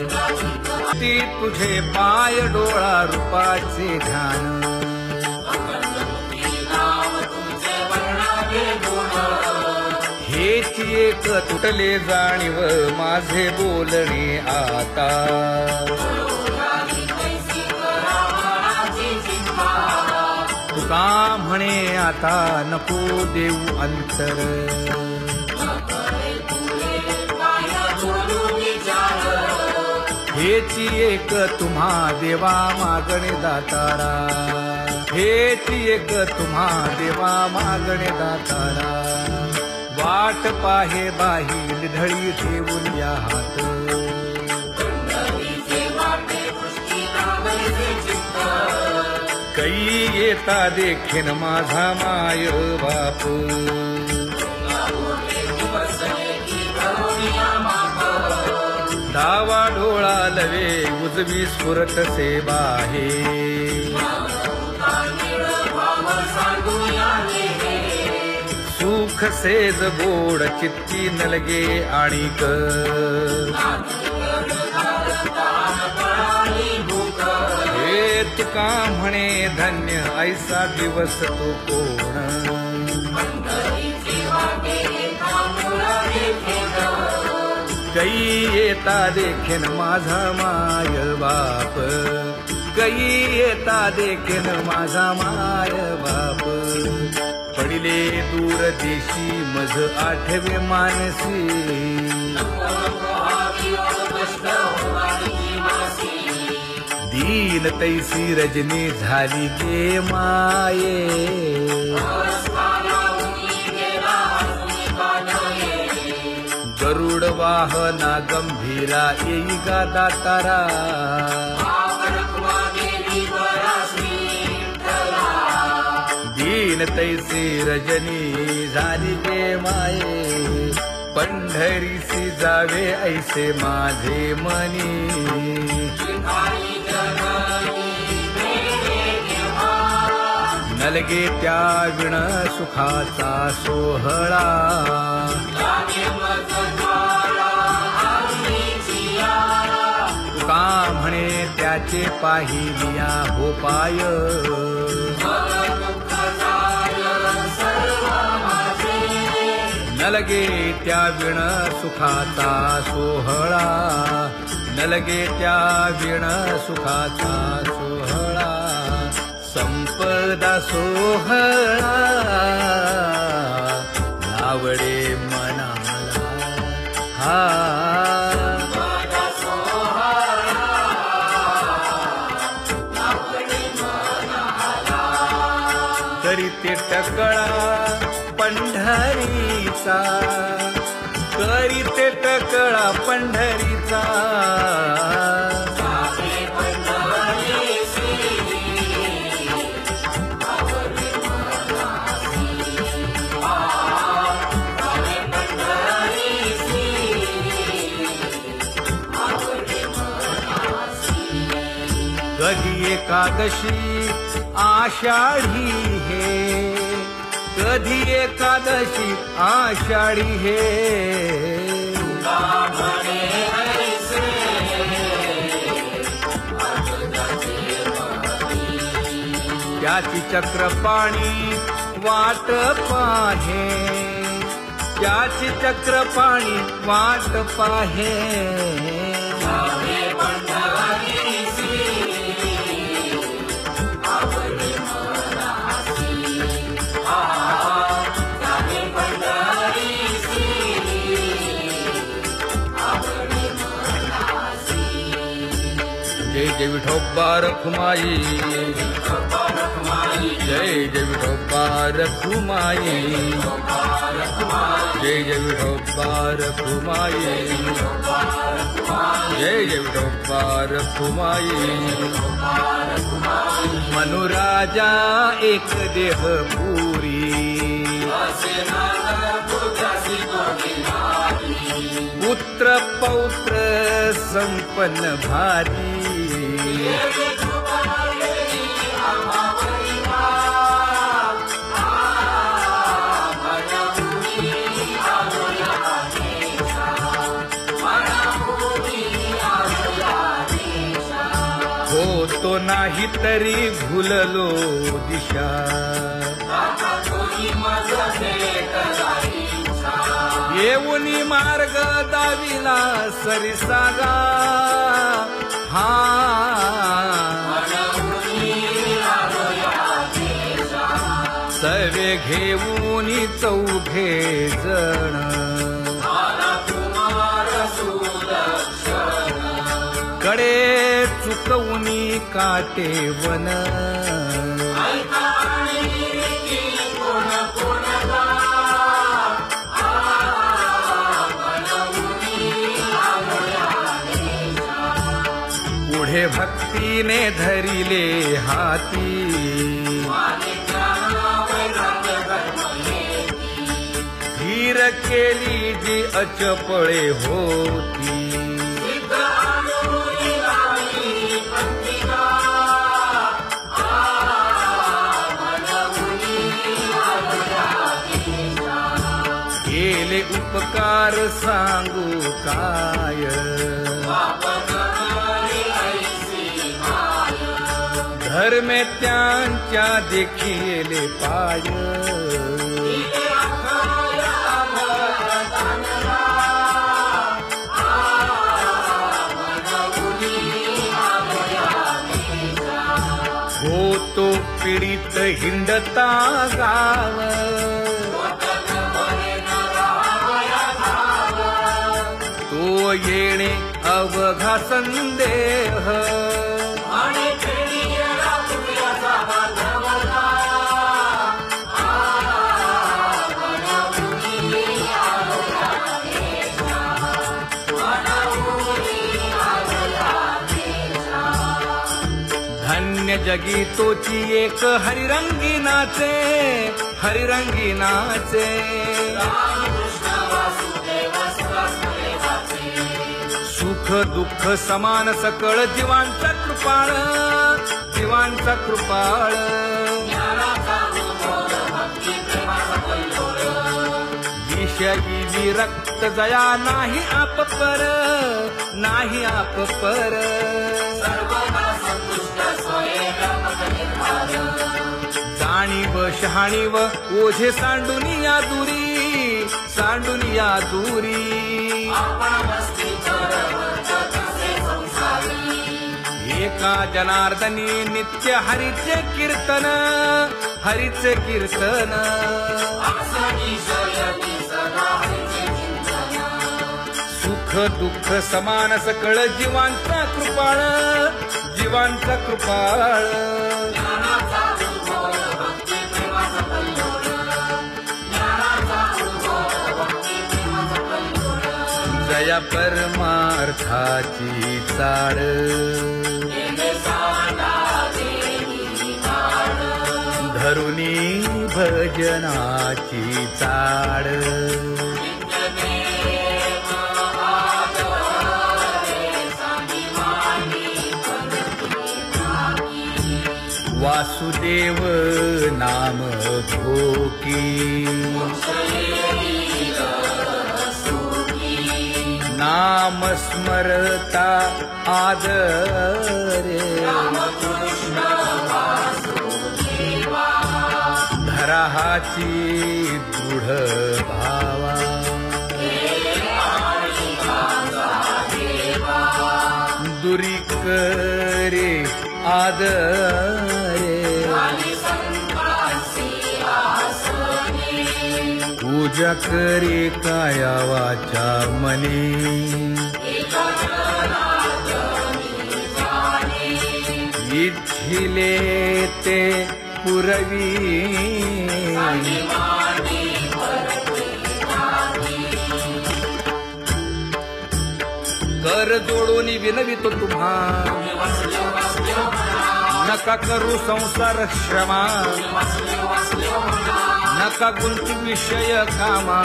ती तुझे पाय डोळा रूपाचे ध्यान, हेच एक तुटले जाणीव माझे बोलणे आता. तुका म्हणे आता नको देऊ अंतर, हेच एक तुम्हा देवा मागणे दातारा, हेच एक तुम्हा देवा मागणे दातारा. वाट पाहे बाही ढळी ठेवून या हात, कै येता देखेन माझा माय बाप. डावा डोळा लवे उजवी स्फुरत से बाहे, सुख सेज गोड चित्ती नलगे आणिक. हे तुका म्हणे धन्य ऐसा दिवस तो कोण, कै येता देखेन माझा माय बाप, कै येता देखेन माझा माय बाप. पडिले दूर देशी मज आठवे मानसी, दीन तैसी रजनी झाली गे माये. गरुड वाहना गंभीरा येई गा दातारा, दीन तैसी रजनी झाली गे माये. पंढरीसी जावे ऐसे माझे मनी, नलगे त्या विण सुखाचा सोहळा. तुका म्हणे त्याचे पाहिलिया हो पाय, नलगे त्या विण सुखाचा सोहळा, नलगे त्या विण सुखाचा सोहळा. संपदा सोहळा आवडे मनाला, हा करीते टकळा पंढरीचा, करीते टकळा पंढरीचा. कधी एकादशी आषाढी हे, कधी एकादशी आषाढी हे. त्याची चक्रपाणी वाट पाहे, त्याची चक्रपाणी वाट पाहे. जय जय विठोबा रखुमाई, जय जय विठोबा रखुमाई, जय जय विठोबा रखुमाई, जय जय विठोबा रखुमाई. मनुराजा एक देह पुरी, पुत्र पौत्र संपन्न भारी. होतो नाही तरी भुललो दिशा येऊनी मार्ग दाविला सरिसागा हा सवे घेऊनी चौघे जण कडे चुकवूनी काटेवन पुढे भक्तीने धरिले हाती धीर केली जी अचपळे होती केले उपकार सांगू काय धर्मे त्यांच्या देखिले पाय होतो पीडित हिंडता गाव तो येणे अवघा संदेह धन्य जगी तोची एक हरिरंगी नाचे हरिरंगी नाचे सुख दुःख समान सकळ जीवांचा कृपाळ जीवांचा कृपाळ विषयी विरक्त जया नाही आपपर नाही आपपर जाणीव शहाणीव ओझे सांडुनिया दुरी सांडुनिया दुरी एका जनार्दनी नित्य हरीचे कीर्तन हरीचे कीर्तन सुख दुःख समान सकळ जीवांचा कृपाळ जीवांचा कृपाळ जया परमार्थाची चाळ धरुनी भजनाची चाळ वासुदेव नाम घोकी नाम स्मरता आदरे धराहाची दृढ भावा दुरी करे आदरे पूजा करे काया वाचा मने इच्छिले ते पुरवी कर जोडून विनवितो तुम्हा नका करू संसार श्रमा नका गुंतू विषय कामा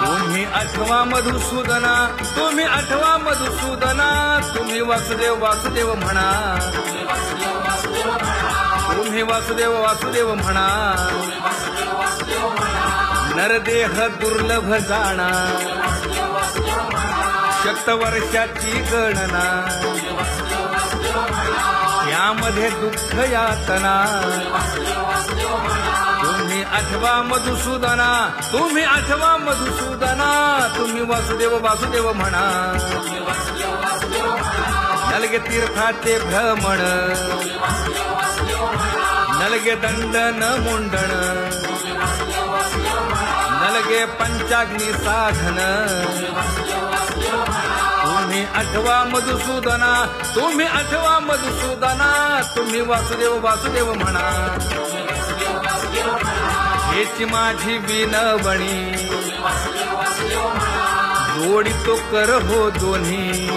तुम्ही आठवा मधुसूदना तुम्ही आठवा मधुसूदना तुम्ही वासुदेव वासुदेव म्हणा तुम्ही वासुदेव वासुदेव म्हणा नरदेह दुर्लभ जाणा शतवर्षाची गणना यामध्ये दुःख यातना तुम्ही आठवा मधुसूदना तुम्ही आठवा मधुसूदना तुम्ही वासुदेव वासुदेव म्हणा नलगे तीर्थाचे भ्रमण नलगे दंडन मुंडण नलगे पंचाग्नी साधन तुम्ही आठवा मधुसूदना तुम्ही आठवा मधुसूदना तुम्ही वासुदेव वासुदेव म्हणा हेची माझी विनवणी जोडितो कर हो दोन्ही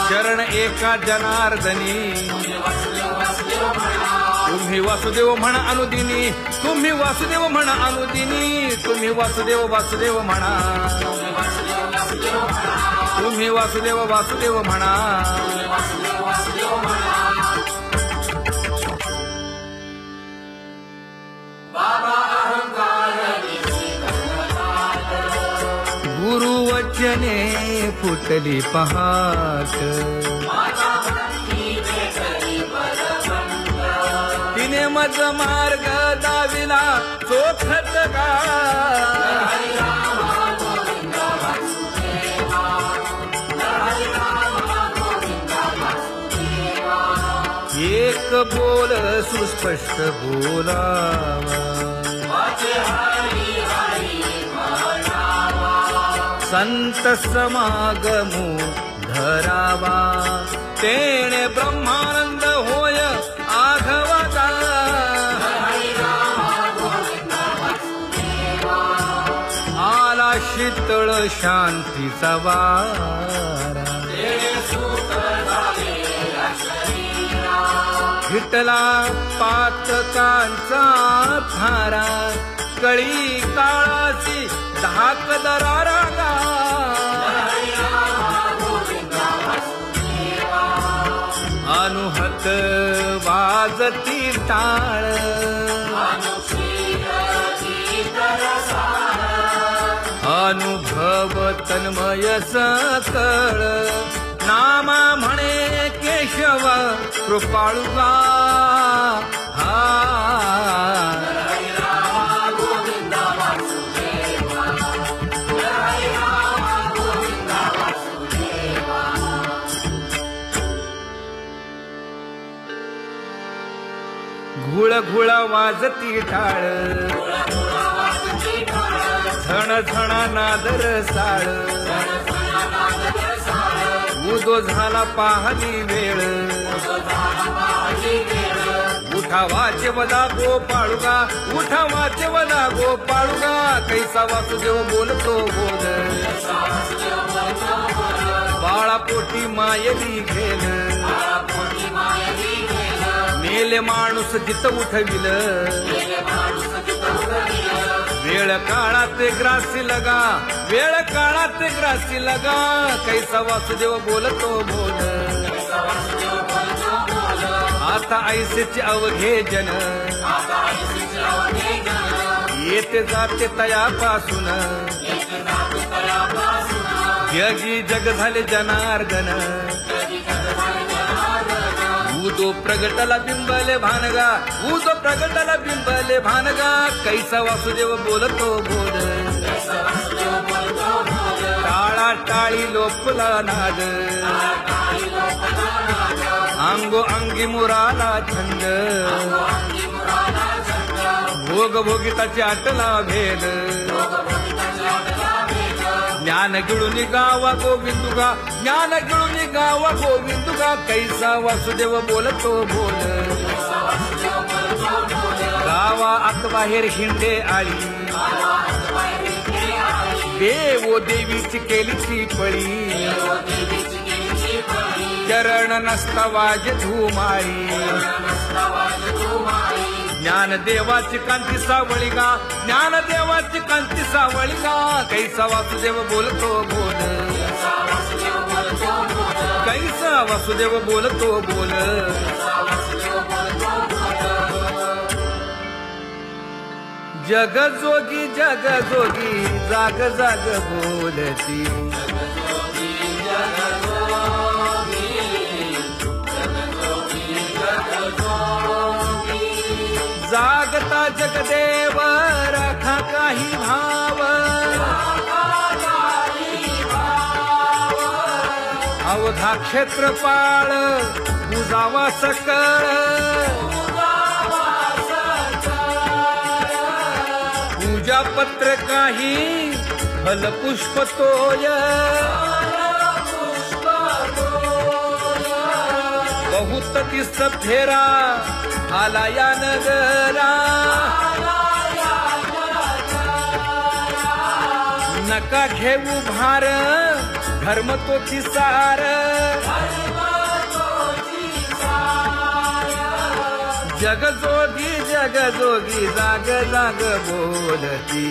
शरण एका जनार्दनी तुम्ही वासुदेव म्हणा अनुदिनी तुम्ही वासुदेव म्हणा अनुदिनी तुम्ही वासुदेव वासुदेव म्हणा तुम्ही वासुदेव वासुदेव म्हणा गुरुवचने फुटली पहाट तिने मज मार्ग दाविला चोखत का एक बोल सुस्पष्ट बोलावा संत समागमू धरावा तेणे ब्रह्मानंद होय आघवाचा आला शीतळ शांतीचा वारा विठला पातकांचा थारा कळी काळाची धाक दरारा अनुहत वाजती टाळ अनुभव तन्मय सकळ नामा म्हणे केशव कृपाळुगा घुळ घुळ वाजती टाळ झण झण नादर साळ उदो झाला पाहली वेळ उठा वाचे वदा गोपाळुगा उठा वाचे वदा गोपाळुगा कैसा वासुदेव बोलतो बोल बाळा पोटी मायली घेल मेले माणूस जित उठविल वेळ काळात ग्रासी लगा वेळ काळात ग्रासी लगा कैसा वासुदेव बोलतो बोल आता ऐसेचे अवघे जन येते जाते तयापासून जगी जग झाले जनार्दन उदो प्रगटला बिंबले भानगा उदो प्रगटला बिंबले भानगा कैसा वासुदेव बोलतो बोल टाळा टाळी लोपला नाद अंगो अंगी मुराला छंद भोग भोगिताची आटला भेद ज्ञान गिळून गावा गोविंदुगा ज्ञान गिळून गावा गोविंदुगा कैसा वासुदेव बोलतो बोल गावा आत बाहेर हिंडे आळी देवो देवीची केलीची पळी चरण नसता वाज धुमाळी ज्ञान देवाची कांती सावळी गा ज्ञान देवाची कांती सावळी गा कैसा वासुदेव बोलतो बोल कैसा वासुदेव बोलतो बोल जग जोगी जाग जाग बोलती अवधा क्षेत्रपाळ पूजावा सकळ पूजा पत्र काही फलपुष्प तोय बहुत दिस फेरा आला या नगरा नका घेऊ भार धर्म तोची सार जगजोगी जगजोगी जाग जाग बोलती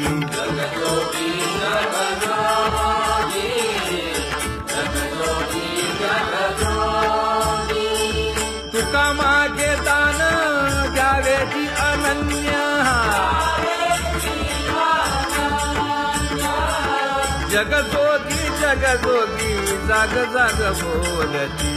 तुका मागे दान द्यावेची अनन्य जगजोगी जगजोगी जाग जाग बोलती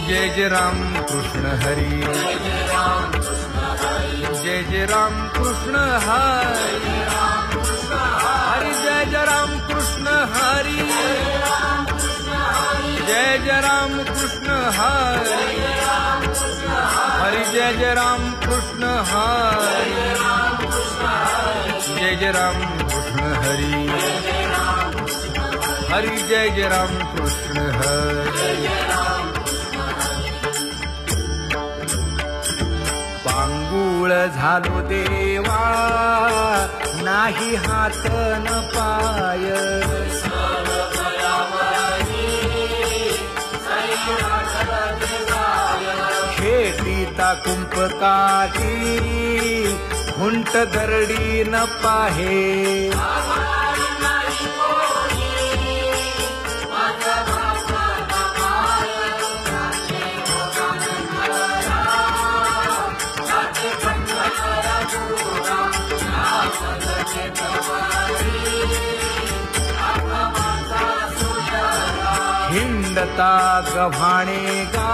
जय जय राम कृष्ण हरी जय जय राम कृष्ण हरी हरि जय जय राम कृष्ण हरी जय जय राम कृष्ण हरी हरि जय जय राम कृष्ण हरी जय जय राम कृष्ण हरी हरि जय जय राम कृष्ण हरी पांगुळ झालो देवा नाही हात न पाय खेटीता कुंपकाठी हुंट दरडी न पाहे हिंडता गव्हाणे गा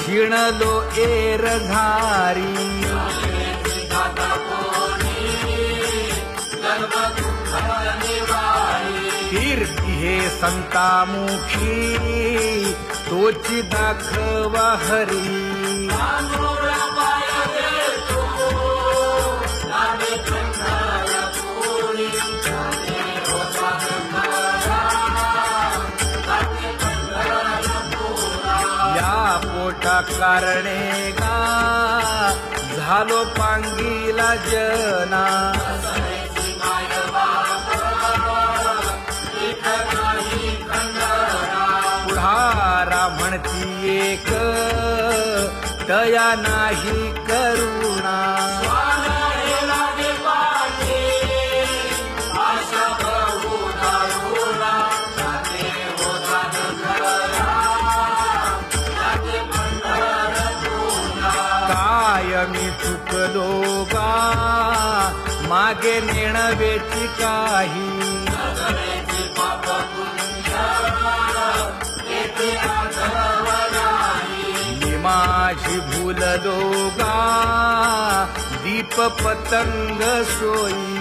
शिणलो एरघारी कीर्ती हे संतामुखी तोची दाखवा हरी पोटा कारणे गा झालो पांगीला जना पुढारा म्हणती एक तया नाही करुणा मी चुकलो गा मागे नेणवेची काही मी माझी भूललो गा दीप पतंग सोयी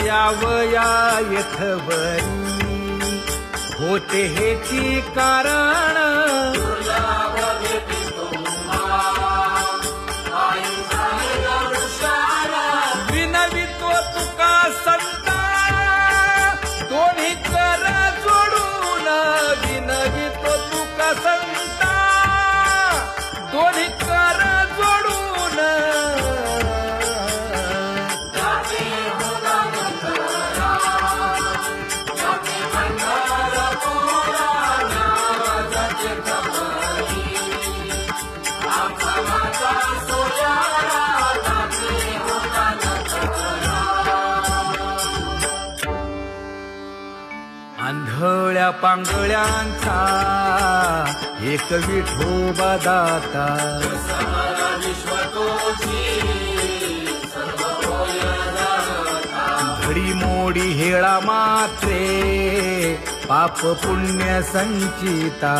यावया यथवरी होते हेची कारण विनवितो तुका संता दोन्ही कर जोडून विनवितो तुका संता दोन्ही कर जोडून आंधळ्या पांगळ्यांचा एक विठोबा दाता घडी मोडी हेळा मात्रे पाप पुण्य संचिता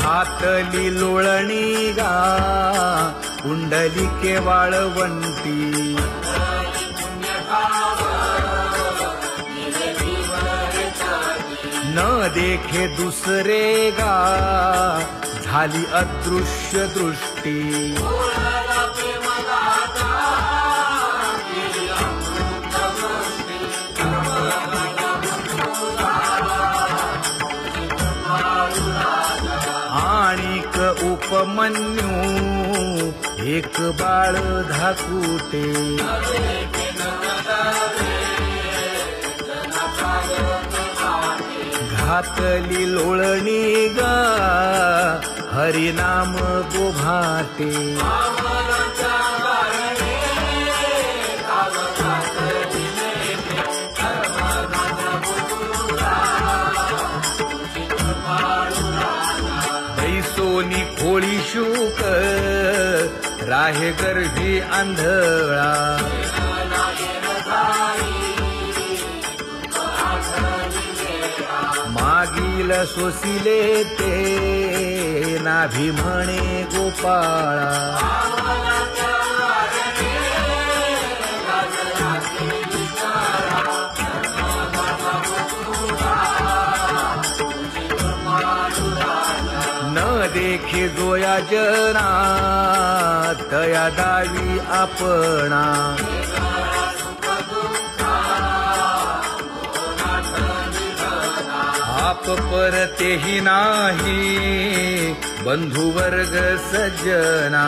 घातली लोळणी गा कुंडलिके वाळवंटी न देखे दुसरे गा झाली अदृश्य दृष्टी आणिक उपमन्यू एक बाळ धाकुटे घातली लोळणी गा हरिनाम गोभाटे बैसोनी खोळी शूक राहे गर्भी आंधळा मागील सोसिले ते नाभी म्हणे गोपाळा न देखे जोया जना तया दावी आपणा आप परतेही नाही बंधु वर्ग सज्जना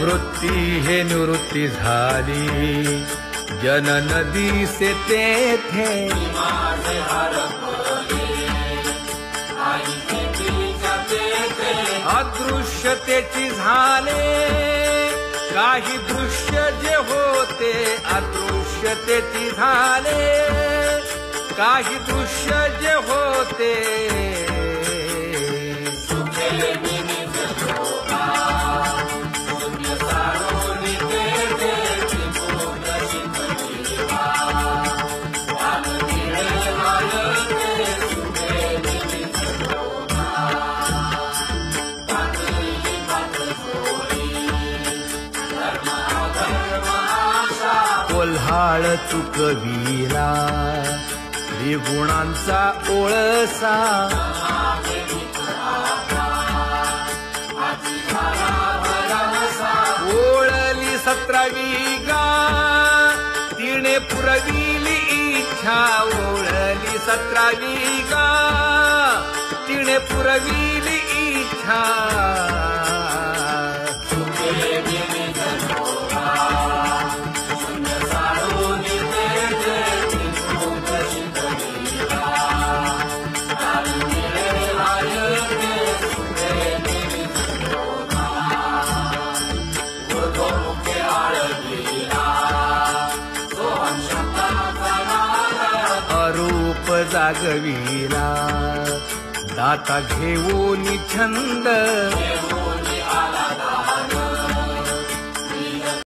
वृत्ती हे निवृत्ती झाली जन नदी से तेथे अदृश्यतेची झाले काही दृश्य जे होते अदृश्यतेची झाले काही दृश्य जे होते कोल्हाळ चुकविला गुणांचा ओळसा ओळली 17वी गा तिने पुरविली इच्छा ओळली 17वी गा तिने पुरविली इच्छा जागविला दाता घेऊन छंद